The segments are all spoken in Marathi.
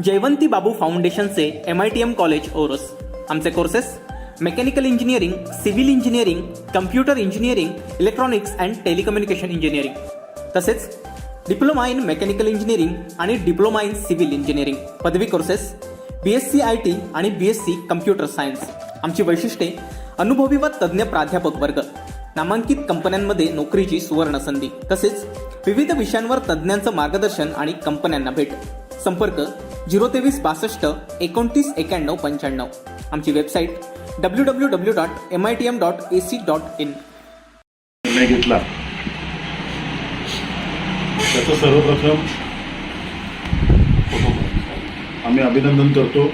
जयवंती बाबू फाउंडेशनचे MITM कॉलेज ओरोस। आमचे courses mechanical engineering, civil engineering, computer engineering, electronics and telecommunication engineering, तसेच डिप्लोमा इन मेकॅनिकल इंजिनिअरिंग आणि डिप्लोमा इन सिव्हिल इंजिनिअरिंग पदवी कोर्सेस BSc IT आणि BSc कम्प्युटर सायन्स। आमची वैशिष्ट्ये अनुभवी व तज्ज्ञ प्राध्यापक वर्ग, नामांकित कंपन्यांमध्ये नोकरीची सुवर्ण संधी, तसेच विविध विषयांवर तज्ज्ञांचं मार्गदर्शन आणि कंपन्यांना भेट। संपर्क 023 62 29 91 95। आमची वेबसाईट www.mitm.ac.in। निर्णय घेतला त्याचं सर्वप्रथम आम्ही अभिनंदन करतो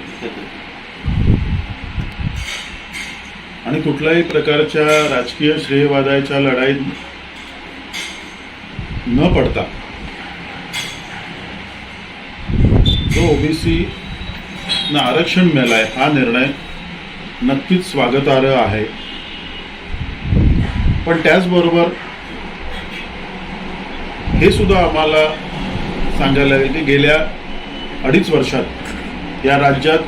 आणि कुठल्याही प्रकारच्या राजकीय श्रेयवादाच्या लढाईत न पडता जो OBC ना आरक्षण मिळालंय हा निर्णय नक्कीच स्वागतार्ह आहे। पण त्याचबरोबर हे सुद्धा आम्हाला सांगायला लागेल की गेल्या 2.5 वर्षात या राज्यात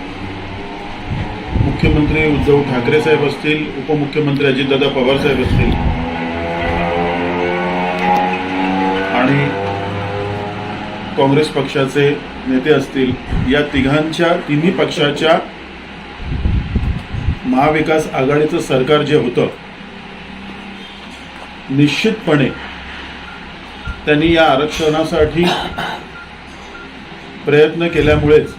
मुख्यमंत्री उद्धव ठाकरे साहेब असतील, उपमुख्यमंत्री अजितदादा पवार साहेब असतील आणि काँग्रेस पक्षाचे नेते असतील, या तिन्ही पक्षाच्या महाविकास आघाडीचं सरकार जे होतं, निश्चितपणे त्यांनी या आरक्षणासाठी प्रयत्न केल्यामुळेच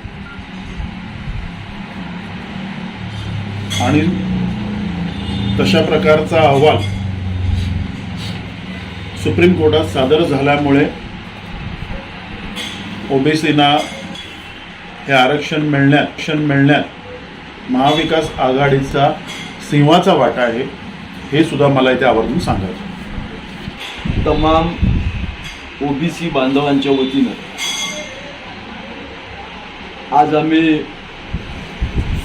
आणि तशा प्रकारचा अहवाल सुप्रीम कोर्टात सादर झाल्यामुळे OBCना हे आरक्षण मिळण्यात महाविकास आघाडीचा सिंहाचा वाटा आहे, हे सुद्धा मला इथे आवर्जून सांगायचं। तमाम OBC बांधवांच्या वतीनं आज आम्ही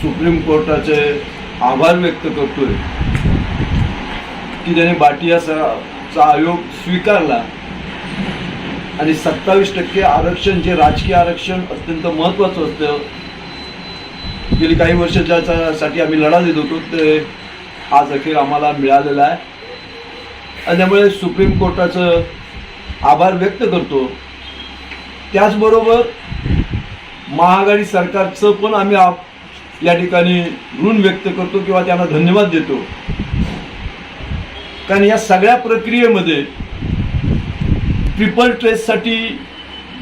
सुप्रीम कोर्टाचे आभार व्यक्त करतोय की त्याने बाटियाचा आयोग स्वीकारला आणि 27% आरक्षण, जे राजकीय आरक्षण अत्यंत महत्त्वाचं असतं, गेली काही वर्ष ज्यासाठी आम्ही लढा देत होतो ते आज अखेर आम्हाला मिळालेलं आहे आणि त्यामुळे सुप्रीम कोर्टाचं आभार व्यक्त करतो। त्याचबरोबर महाआघाडी सरकारचं पण आम्ही या ठिकाणी ऋण व्यक्त करतो किंवा त्यांना धन्यवाद देतो, कारण या सगळ्या प्रक्रियेमध्ये ट्रिपल ट्रेससाठी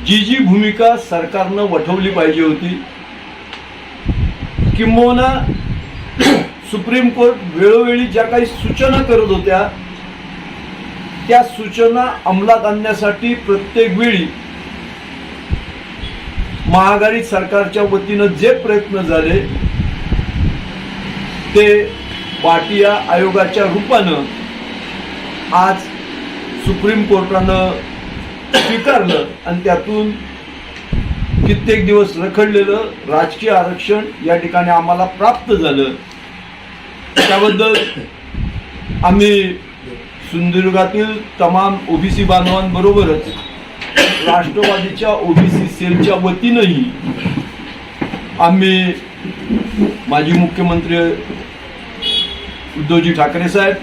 जी भूमिका सरकारनं वठवली पाहिजे होती, किंबहुना सुप्रीम कोर्ट वेळोवेळी ज्या काही सूचना करत होत्या त्या सूचना अंमलात आणण्यासाठी प्रत्येक वेळी महाआघाडी सरकारच्या वतीनं जे प्रयत्न झाले ते बाटिया आयोगाच्या रूपानं आज सुप्रीम कोर्टानं स्वीकारलं आणि त्यातून कित्येक दिवस रखडलेलं राजकीय आरक्षण या ठिकाणी आम्हाला प्राप्त झालं। त्याबद्दल आम्ही सिंधुदुर्गातील तमाम OBC बांधवांबरोबरच राष्ट्रवादीच्या OBC सेलच्या वतीनंही आम्ही माजी मुख्यमंत्री उद्धवजी ठाकरे साहेब,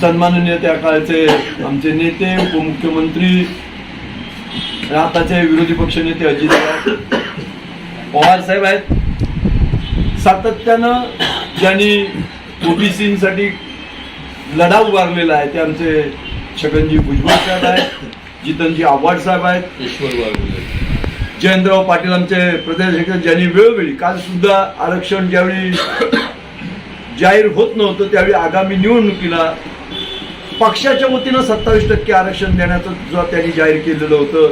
सन्माननीय त्या काळचे आमचे नेते उपमुख्यमंत्री आताचे विरोधी पक्ष नेते अजितदादा पवार साहेब आहेत, सातत्यानं ज्यांनी OBCसाठी लढा उभारलेला आहे ते आमचे छगनजी भुजबळ साहेब आहेत, जितनजी आव्हाड साहेब आहेत, जयंतराव पाटील आमचे प्रदेशाध्यक्ष, ज्यांनी वेळोवेळी, काल सुद्धा आरक्षण ज्यावेळी जाहीर होत नव्हतं त्यावेळी आगामी निवडणुकीला पक्षाच्या वतीनं 27% आरक्षण देण्याचं सुद्धा त्यांनी जाहीर केलेलं होतं।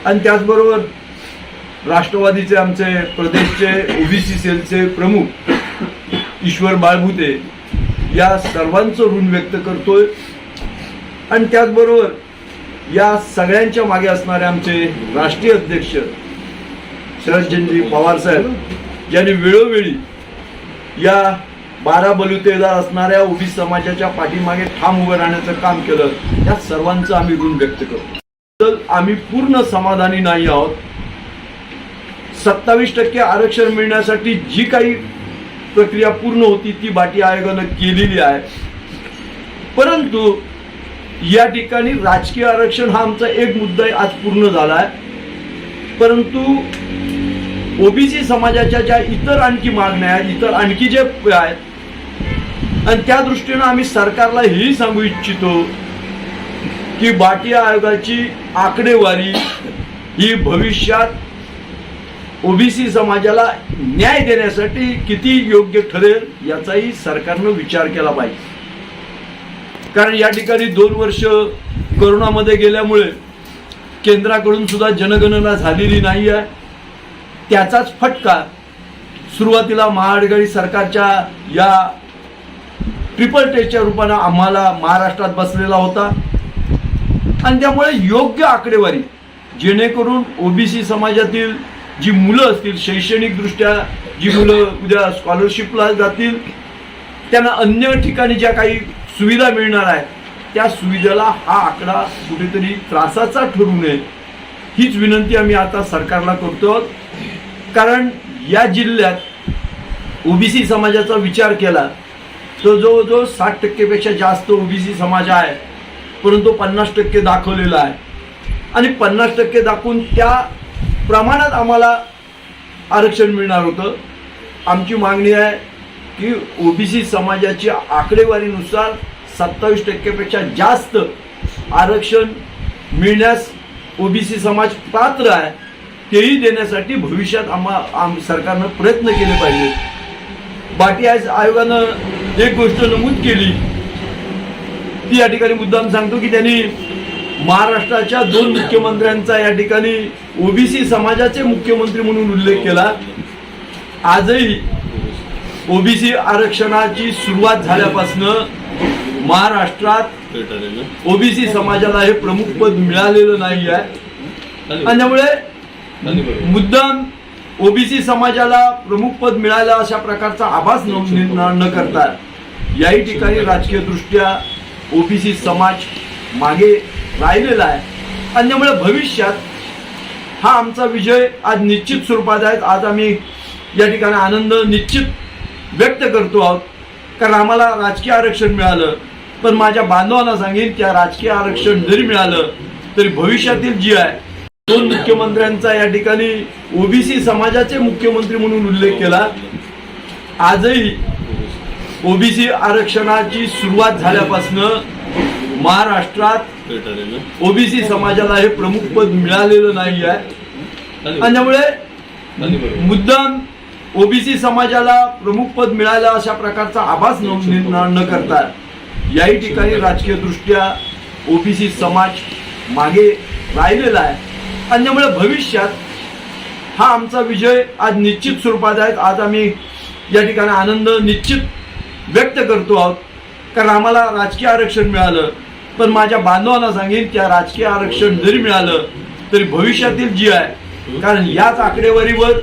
आणि त्याचबरोबर राष्ट्रवादीचे आमचे प्रदेशचे OBC सेलचे प्रमुख ईश्वर बाळभुते, या सर्वांचं ऋण व्यक्त करतोय। आणि त्याचबरोबर या सगळ्यांच्या मागे असणारे आमचे राष्ट्रीय अध्यक्ष शरदचंद्रजी पवार साहेब, ज्यांनी वेळोवेळी या 12 बलुतेदार असणाऱ्या OBC समाजाच्या पाठीमागे ठाम उभं राहण्याचं काम केलं, त्या सर्वांचं आम्ही ऋण व्यक्त करतो। तर आम्ही पूर्ण समाधानी नाही आहोत, 27% आरक्षण मिळण्यासाठी जी काही प्रक्रिया पूर्ण होती ती बाटी आयोगानं केलेली आहे. परंतु या ठिकाणी राजकीय आरक्षण हा आमचा एक मुद्दा आज पूर्ण झाला आहे. परंतु ओबीसी समाजाच्या ज्या इतर आणखी मागण्या आहेत, इतर आणखी जे आहेत, आणि त्या दृष्टीनं आम्ही सरकारला हेही सांगू इच्छितो की बाटी आयोगाची आकडेवारी ही भविष्यात ओबीसी समाजाला न्याय देण्यासाठी किती योग्य ठरेल याचाही सरकारनं विचार केला पाहिजे. कारण या ठिकाणी 2 वर्ष कोरोनामध्ये गेल्यामुळे केंद्राकडून सुद्धा जनगणना झालेली नाही आहे. त्याचाच फटका सुरुवातीला महाआघाडी सरकारच्या या ट्रिपल टेस्टच्या रूपानं आम्हाला महाराष्ट्रात बसलेला होता. आणि त्यामुळे योग्य आकडेवारी जेणेकरून ओबीसी समाजातील जी मुलं असतील, शैक्षणिकदृष्ट्या जी मुलं उद्या स्कॉलरशिपला जातील, त्यांना अन्य ठिकाणी ज्या काही सुविधा मिळणार आहेत त्या सुविधेला हा आकडा कुठेतरी त्रासाचा ठरू नये हीच विनंती आम्ही आता सरकारला करतो. कारण या जिल्ह्यात ओबीसी समाजाचा विचार केला तर जवळजवळ 60% पेक्षा जास्त ओबीसी समाज आहे. परंतु 50% दाखवलेला आहे आणि 50% दाखवून त्या प्रमाणात आम्हाला आरक्षण मिळणार होतं. आमची मागणी आहे की ओबीसी समाजाची आकडेवारीनुसार 27% पेक्षा जास्त आरक्षण मिळण्यास ओबीसी समाज पात्र आहे. तेही देण्यासाठी भविष्यात सरकारनं प्रयत्न केले पाहिजे. बाटी आयोगानं एक गोष्ट नमूद केली ती या ठिकाणी मुद्दाम सांगतो की त्यांनी महाराष्ट्राच्या 2 मुख्यमंत्र्यांचा या ठिकाणी ओबीसी समाजाचे मुख्यमंत्री म्हणून उल्लेख केला. आजही ओबीसी आरक्षणाची सुरुवात झाल्यापासून महाराष्ट्रात ओबीसी समाजाला हे प्रमुख पद मिळालेलं नाही आहे. आणि त्यामुळे मुद्दाम ओबीसी समाजाला प्रमुख पद मिळालं अशा प्रकारचा आभास न करता याही ठिकाणी राजकीय दृष्ट्या ओबीसी समाज मागे राहिलेला आहे. आणि त्यामुळे भविष्यात हा आमचा विजय आज निश्चित स्वरूपात आहे. आज आम्ही या ठिकाणी आनंद निश्चित व्यक्त करतो आहोत कारण आम्हाला राजकीय आरक्षण मिळालं. पण माझ्या बांधवांना सांगेन की राजकीय आरक्षण जरी मिळालं तरी भविष्यातील जी आहे 2 मुख्यमंत्र्यांचा या ठिकाणी ओबीसी समाजाचे मुख्यमंत्री म्हणून उल्लेख केला. आजही ओबीसी आरक्षणाची सुरुवात झाल्यापासून महाराष्ट्रात ओबीसी समाजाला हे प्रमुख पद मिळालेलं नाही आहे. आणि त्यामुळे मुद्दाम ओबीसी समाजाला प्रमुख पद मिळालं अशा प्रकारचा आभास न करता याही ठिकाणी राजकीय दृष्ट्या ओबीसी समाज मागे राहिलेला आहे. आणि त्यामुळे भविष्यात हा आमचा विजय आज निश्चित स्वरूपात आहे. आज आम्ही या ठिकाणी आनंद निश्चित व्यक्त करतो आहोत कारण आम्हाला राजकीय आरक्षण मिळालं. पण माझ्या बांधवांना सांगेन की राजकीय आरक्षण जरी मिळालं तरी भविष्यातील जी आहे कारण याच आकडेवारीवर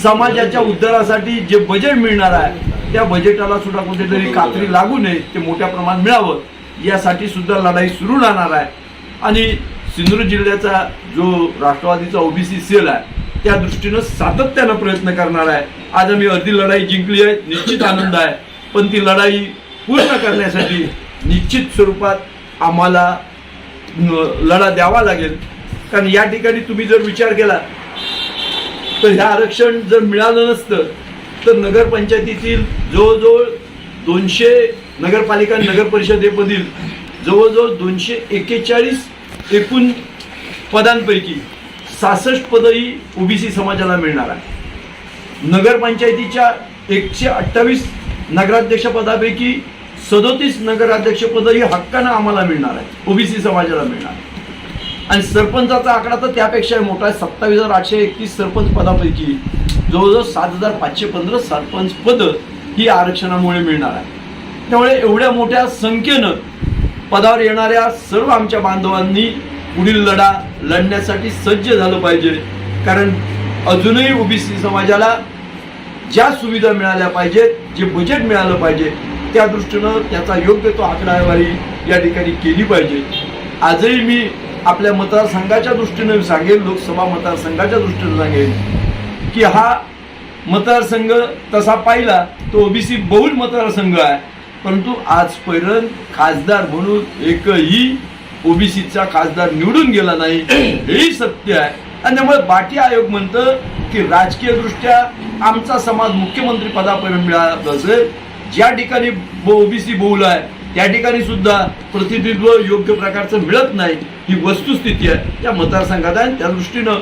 समाजाच्या उद्धारासाठी जे बजेट मिळणार आहे त्या बजेटाला सुद्धा कुठेतरी कात्री लागू नये, ते मोठ्या प्रमाणात मिळावं यासाठी सुद्धा लढाई सुरू राहणार आहे. आणि सिंधुदुर्ग जिल्ह्याचा जो राष्ट्रवादीचा ओबीसी सेल आहे त्या दृष्टीनं सातत्यानं प्रयत्न करणार आहे. आज आम्ही अर्धी लढाई जिंकली आहे, निश्चित आनंद आहे. पण ती लढाई पूर्ण करण्यासाठी निश्चित स्वरूपात आम्हाला लढा द्यावा लागेल. कारण या ठिकाणी तुम्ही जर विचार केला तर हे आरक्षण जर मिळालं नसतं तर नगरपंचायतीतील जवळजवळ 200 नगरपालिका नगर परिषदेमधील जवळजवळ 241 एकूण पदांपैकी 66 पदही ओबीसी समाजाला मिळणार आहे. नगरपंचायतीच्या 128 नगराध्यक्ष पदापैकी 37 नगराध्यक्ष पदही हक्कानं आम्हाला मिळणार आहे, ओबीसी समाजाला मिळणार आहे. आणि सरपंचाचा आकडा तर त्यापेक्षा मोठा आहे. 27,831 सरपंच पदापैकी जवळजवळ 7,515 सरपंच पद ही आरक्षणामुळे मिळणार आहे. त्यामुळे एवढ्या मोठ्या संख्येनं पदावर येणाऱ्या सर्व आमच्या बांधवांनी पुढील लढा लढण्यासाठी सज्ज झालं पाहिजे. कारण अजूनही ओबीसी समाजाला ज्या सुविधा मिळाल्या पाहिजेत, जे बजेट मिळालं पाहिजे त्या दृष्टीनं त्याचा योग्य तो आकडेवारी या ठिकाणी केली पाहिजे. आजही मी आपल्या मतदारसंघाच्या दृष्टीने सांगेल, लोकसभा मतदारसंघाच्या दृष्टीने सांगेल की हा मतदारसंघ तसा पाहिला तो ओबीसी बहुल मतदारसंघ आहे, परंतु आजपर्यंत खासदार म्हणून एकही ओबीसीचा खासदार निवडून गेला नाही, हेही सत्य आहे. आणि त्यामुळे बाटी आयोग म्हणतं की राजकीय दृष्ट्या आमचा समाज मुख्यमंत्री पदापर्यंत मिळाला असेल, ज्या ठिकाणी ओबीसी बहुल आहे त्या ठिकाणी सुद्धा प्रतिनिधित्व योग्य प्रकारचं मिळत नाही, ही वस्तुस्थिती आहे त्या मतदारसंघात आहे. त्या दृष्टीनं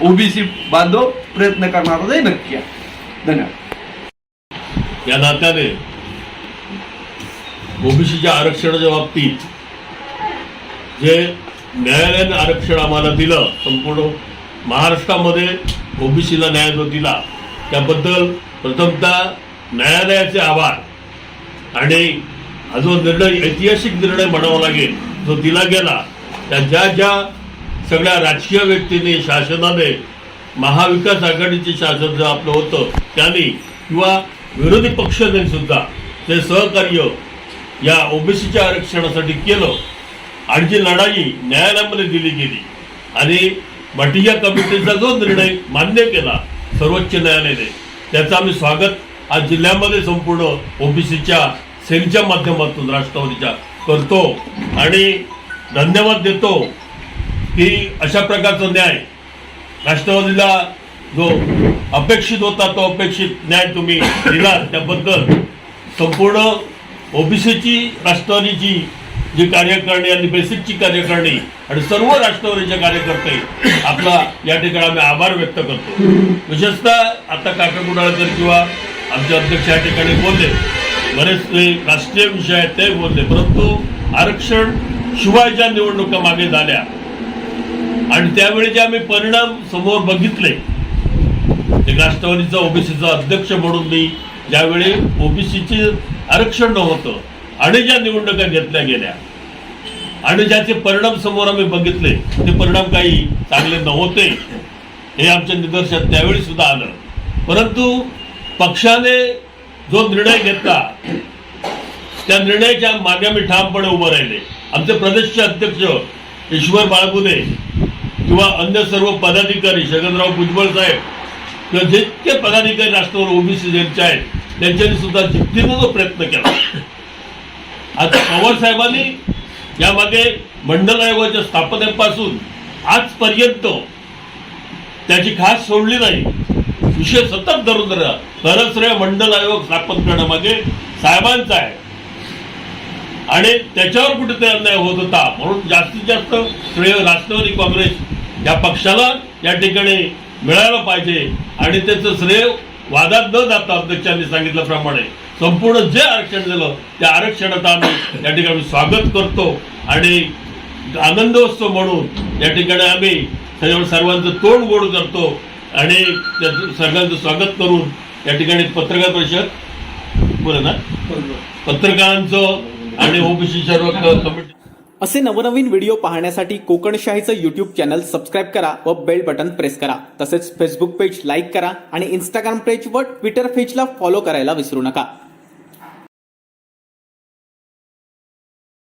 ओबीसी बांधव प्रयत्न करणारच नक्की आहे. धन्यवाद. या नात्याने ओबीसीच्या आरक्षणाच्या बाबतीत जे न्यायालयाने आरक्षण आम्हाला दिलं, संपूर्ण महाराष्ट्रामध्ये ओबीसीला न्याय जो दिला त्याबद्दल प्रथमतः न्यायालयाचे आभार. आणि हा जो निर्णय, ऐतिहासिक निर्णय म्हणावा लागेल, जो दिला गेला, त्या ज्या सगळ्या राजकीय व्यक्तींनी, शासनाने, महाविकास आघाडीचे शासन जे आपलं होतं त्यांनी किंवा विरोधी पक्षाने सुद्धा ते सहकार्य या ओबीसीच्या आरक्षणासाठी केलं. आणि जी लढाई न्यायालयामध्ये दिली गेली आणि भाटिया कमिटीचा जो निर्णय मान्य केला सर्वोच्च न्यायालयाने, त्याचं आम्ही स्वागत आज जिल्ह्यामध्ये संपूर्ण ओबीसीच्या सेलच्या माध्यमातून राष्ट्रवादीच्या करतो आणि धन्यवाद देतो की अशा प्रकारचा न्याय राष्ट्रवादीला जो अपेक्षित होता तो अपेक्षित न्याय तुम्ही दिला, त्याबद्दल संपूर्ण ओबीसीची राष्ट्रवादीची जी कार्यकारिणी आणि बेसिकची कार्यकारिणी आणि सर्व राष्ट्रवादीचे कार्यकर्ते आपला या ठिकाणी आम्ही आभार व्यक्त करतो. विशेषतः आता काका गुडाळकर किंवा आमचे अध्यक्ष या ठिकाणी बोलले, बरेचसे राष्ट्रीय विषय आहेत ते बोलले, परंतु आरक्षण शिवाय ज्या निवडणुका मागे झाल्या आणि त्यावेळी जे आम्ही परिणाम समोर बघितले, एक राष्ट्रवादीचा ओबीसीचा अध्यक्ष म्हणून मी ज्यावेळी ओबीसीचे आरक्षण नव्हतं आणि ज्या निवडणुका घेतल्या गेल्या आणि ज्याचे परिणाम समोर आम्ही बघितले, ते परिणाम काही चांगले नव्हते हे आमच्या निदर्शनात त्यावेळी सुद्धा आलं. परंतु पक्षाने जो निर्णय घेतला त्या निर्णयाच्या मागे आम्ही ठामपणे उभं राहिले. आमचे प्रदेशचे अध्यक्ष ईश्वर बाळगुदे किंवा अन्य सर्व पदाधिकारी, छगनराव भुजबळ साहेब किंवा जितके पदाधिकारी राष्ट्रवादी ओबीसी ज्यांचे आहेत त्यांच्यानी सुद्धा जिद्दीने जो प्रयत्न केला. आता पवार साहेबांनी यामागे मंडल आयोगाच्या स्थापनेपासून आजपर्यंत त्याची खास सोडली नाही, विषय सतत धरून धरा. खरंच रे मंडल आयोग स्थापन करण्यामागे साहेबांचा आहे आणि त्याच्यावर कुठेतरी अन्याय होत होता, म्हणून जास्तीत जास्त श्रेय राष्ट्रवादी काँग्रेस या पक्षाला या ठिकाणी मिळायला पाहिजे आणि त्याचं श्रेय वादात न जाता अध्यक्षांनी सांगितल्याप्रमाणे संपूर्ण जे आरक्षण दिलं त्या आरक्षणाचं आम्ही या ठिकाणी स्वागत करतो आणि आनंदोत्सव म्हणून या ठिकाणी आम्ही सर्वांचं तोंड गोड करतो आणि त्याचं सगळ्यांचं स्वागत करून या ठिकाणी पत्रकार परिषद बोला ना पत्रकारांचं आणि ओबीसी सर्व कमिटी असे नवनवीन व्हिडिओ पाहण्यासाठी कोकणशाहीचं यूट्यूब चॅनल सबस्क्राईब करा व बेल बटन प्रेस करा. तसेच फेसबुक पेज लाईक करा आणि इंस्टाग्राम पेज व ट्विटर पेजला फॉलो करायला विसरू नका.